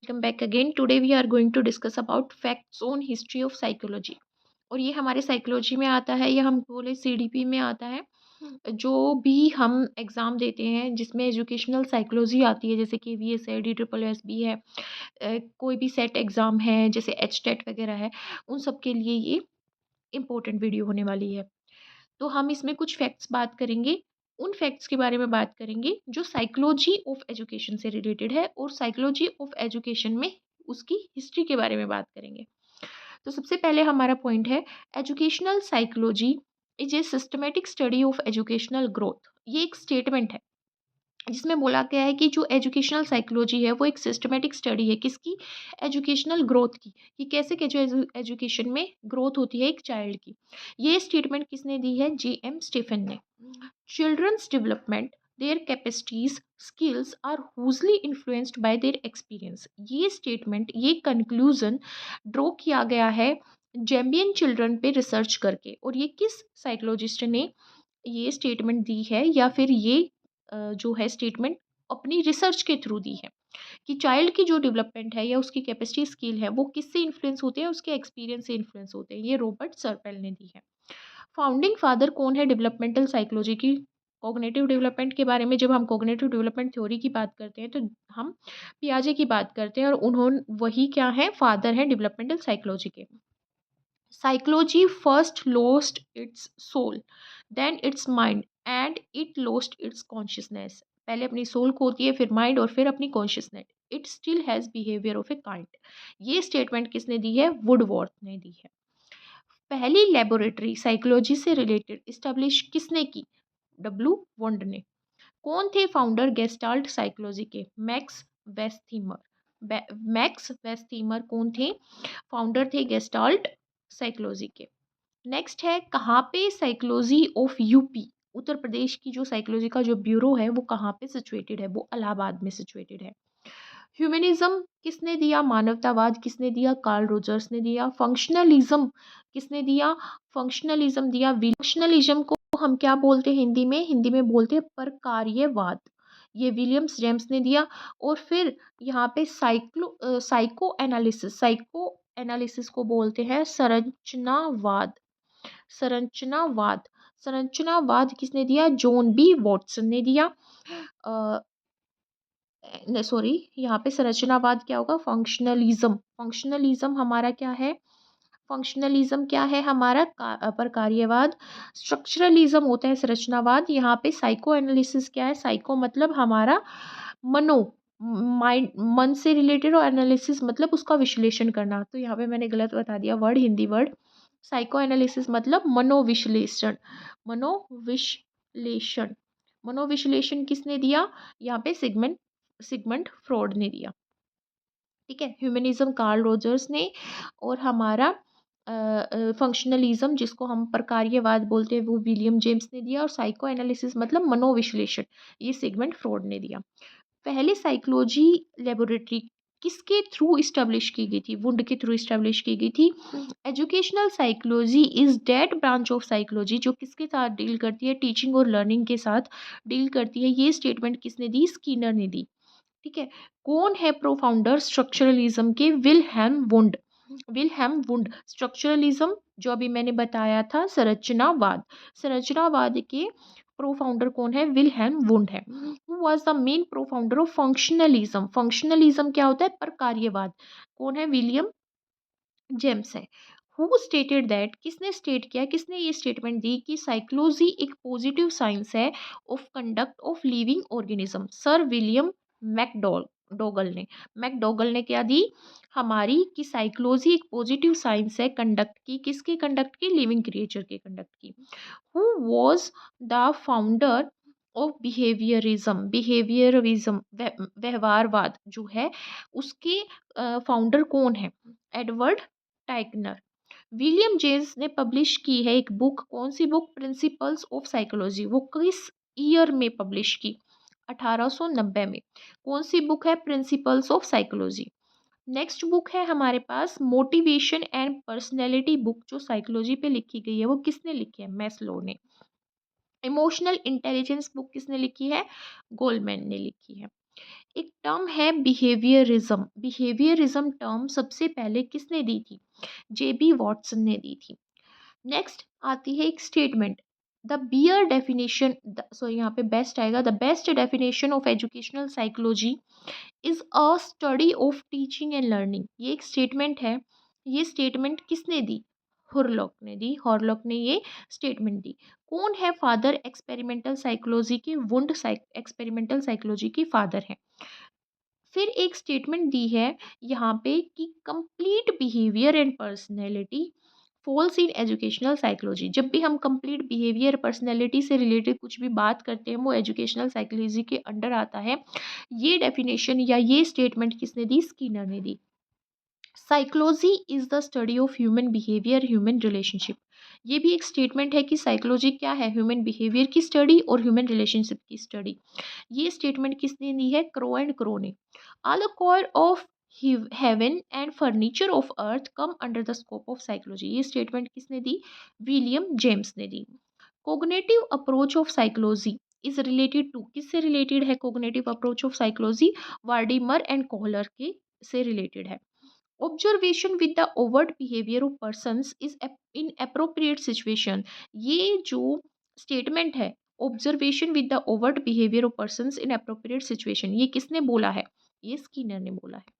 Welcome back again. Today we are going to discuss about facts on history of psychology. और ये हमारे psychology में आता है या हम बोले सीडीपी में आता है। जो भी हम एग्ज़ाम देते हैं जिसमें एजुकेशनल साइकोलॉजी आती है, जैसे कि वीएस है, डी ट्रिपल एस बी है, कोई भी सेट एग्ज़ाम है जैसे एच टेट वगैरह है, उन सब के लिए ये इम्पोर्टेंट वीडियो होने वाली है। तो हम इसमें कुछ फैक्ट्स बात करेंगे, उन फैक्ट्स के बारे में बात करेंगे जो साइकोलॉजी ऑफ एजुकेशन से रिलेटेड है, और साइकोलॉजी ऑफ एजुकेशन में उसकी हिस्ट्री के बारे में बात करेंगे। तो सबसे पहले हमारा पॉइंट है, educational psychology is a systematic study of educational growth. ये एक स्टेटमेंट है जिसमें बोला गया है कि जो एजुकेशनल साइकोलॉजी है वो एक सिस्टमेटिक स्टडी है किसकी, एजुकेशनल ग्रोथ की, कि कैसे के जो एजुकेशन में ग्रोथ होती है एक चाइल्ड की। ये स्टेटमेंट किसने दी है, जे.एम. स्टीफन ने। Children's development, their capacities, skills are hugely influenced by their experience. ये स्टेटमेंट, ये कंक्लूजन ड्रॉ किया गया है जैम्बियन चिल्ड्रन पे रिसर्च करके। और ये किस साइकोलॉजिस्ट ने ये स्टेटमेंट दी है, या फिर ये जो है स्टेटमेंट अपनी रिसर्च के थ्रू दी है, कि चाइल्ड की जो डेवलपमेंट है या उसकी कैपेसिटी स्किल है वो किससे इन्फ्लुएंस होते हैं, उसके एक्सपीरियंस से इन्फ्लुएंस होते हैं। ये रॉबर्ट सर्पेल ने दी है। फाउंडिंग फादर कौन है डेवलपमेंटल साइकोलॉजी की? कॉग्निटिव डेवलपमेंट के बारे में जब हम कॉग्निटिव डेवलपमेंट थ्योरी की बात करते हैं तो हम पियाजे की बात करते हैं, और उन्होंने वही क्या है, फादर है डेवलपमेंटल साइकोलॉजी के। Psychology first lost its soul, then its mind, and it lost its consciousness. पहले अपनी सोल खोती है, फिर माइंड, और फिर अपनी consciousness. It still has behaviour of a kind. ये स्टेटमेंट किसने दी है, वुडवर्थ ने दी है। पहली लेबोरेटरी साइकोलॉजी से रिलेटेड इस्टेब्लिश किसने की, डब्ल्यू वॉन्ड ने। कौन थे फाउंडर गेस्टाल्ट साइकोलॉजी के, मैक्स वेस्थीमर। मैक्स वेस्थीमर कौन थे, फाउंडर थे गेस्टाल्ट साइकोलॉजी के। नेक्स्ट है, कहाँ पे psychology of UP, Uttar Pradesh की जो साइकोलॉजी का जो ब्यूरो है वो कहाँ पे सिचुएटेड है, वो इलाहाबाद में सिचुएटेड है। ह्यूमनिज्म किसने दिया, मानवतावाद किसने दिया, कार्ल रोजर्स ने दिया। फंक्शनलिज्म किसने दिया, फंक्शनलिज्म दिया। फंक्शनलिज्म को हम क्या बोलते हैं हिंदी में, हिंदी में बोलते हैं परकार्यवाद। ये विलियम्स जेम्स ने दिया। और फिर यहाँ पे साइको एनालिसिस को बोलते हैं संरचनावाद। संरचनावाद, संरचनावाद किसने दिया, जॉन बी वॉटसन ने दिया। सॉरी, यहाँ पे संरचनावाद क्या होगा, फंक्शनलिज्म। फंक्शनलिज्म हमारा क्या है, फंक्शनलिज्म क्या है हमारा, प्रकार्यवाद। स्ट्रक्चरलिज्म होता है संरचनावाद। यहाँ पे साइको एनालिसिस क्या है, साइको मतलब हमारा मनो, माइंड, मन से रिलेटेड, और एनालिसिस मतलब उसका विश्लेषण करना। तो यहाँ पे मैंने गलत बता दिया word, Hindi word. Psycho analysis मतलब मनोविश्लेषण, मनोविश्लेषण। मनोविश्लेषण किसने दिया, यहाँ पे सिगमंड फ्रॉड ने दिया। ठीक है, ह्यूमनिज्म कार्ल रोजर्स ने, और हमारा फंक्शनलिज्म जिसको हम प्रकार्यवाद बोलते हैं वो विलियम जेम्स ने दिया, और साइको एनालिसिस मतलब मनोविश्लेषण, ये सिगमंड फ्रॉड ने दिया। पहले साइकोलॉजी लेबोरेटरी किसके थ्रू इस्टेब्लिश की गई थी, वुंड के थ्रू इस्टेब्लिश की गई थी। Educational psychology is that branch of psychology जो किसके साथ डील करती है, टीचिंग और लर्निंग के साथ डील करती है। ये स्टेटमेंट किसने दी, स्किनर ने दी। ठीक है, कौन है प्रोफाउंडर स्ट्रक्चरलिज्म के, Wilhelm wound. Wilhelm wound. Structuralism जो अभी मैंने बताया था, संरचनावाद, संरचनावाद के प्रोफाउंडर कौन है, विलहेम वुंड है। Who was the main propounder of functionalism. Functionalism क्या होता है, प्रकार्यवाद, कौन है, विलियम जेम्स है। हु स्टेटेड दैट, किसने स्टेट किया, किसने ये स्टेटमेंट दी कि साइकोलॉजी एक पॉजिटिव साइंस है of conduct of living organism, sir William McDougall ने। मैकडोगल ने क्या दी हमारी, कि साइकोलॉजी एक पॉजिटिव साइंस है कंडक्ट की, किसके कंडक्ट की, लिविंग क्रिएचर के कंडक्ट की। Who was the founder of behaviourism, व्यवहारवाद जो है उसके फाउंडर कौन है, एडवर्ड टाइकनर। विलियम जेम्स ने पब्लिश की है एक बुक, कौन सी बुक, प्रिंसिपल्स ऑफ साइकोलॉजी। वो किस ईयर में पब्लिश की, 1890 में। कौन सी बुक है, principles of psychology. Next book है हमारे पास मोटिवेशन एंड पर्सनैलिटी बुक, जो साइकोलॉजी पे लिखी गई है वो किसने लिखी है, मैस्लो ने। इमोशनल इंटेलिजेंस बुक किसने लिखी है, गोलमैन ने लिखी है। एक टर्म है बिहेवियरिज्म। बिहेवियरिज्म टर्म सबसे पहले किसने दी थी? जेबी वॉटसन ने दी थी। नेक्स्ट आती है एक statement, the bear definition, sorry यहाँ पे बेस्ट आएगा, the best definition of educational psychology is a study of teaching and learning. ये एक स्टेटमेंट है। ये स्टेटमेंट किसने दी? हुरलॉक ने दी। हॉरलॉक ने ये स्टेटमेंट दी। कौन है फादर एक्सपेरिमेंटल साइकोलॉजी के? वुंड एक्सपेरिमेंटल साइकोलॉजी के फादर हैं। फिर एक स्टेटमेंट दी है यहाँ पे कि complete behaviour and personality falls in educational psychology. जब भी हम कंप्लीट बिहेवियर पर्सनैलिटी से रिलेटेड कुछ भी बात करते हैं वो एजुकेशनल साइकोलॉजी के अंडर आता है। ये डेफिनेशन या ये स्टेटमेंट किसने दी? स्किनर ने दी। Psychology is the study of human behaviour human relationship. ये भी एक स्टेटमेंट है कि साइकोलॉजी क्या है? ह्यूमन बिहेवियर की स्टडी और ह्यूमन रिलेशनशिप की स्टडी। ये स्टेटमेंट किसने दी है? क्रो एंड क्रो ने। All the core of heaven and furniture of earth come under the scope of psychology. ये स्टेटमेंट किसने दी? विलियम जेम्स ने दी। Cognitive approach of psychology is related to, किससे रिलेटेड है cognitive approach of psychology? Wertheimer and Kohler के से related है। Observation with the overt behaviour of persons is in appropriate situation. ये जो स्टेटमेंट है observation with the overt behaviour of persons in appropriate situation, ये किसने बोला है? ये स्किनर ने बोला है।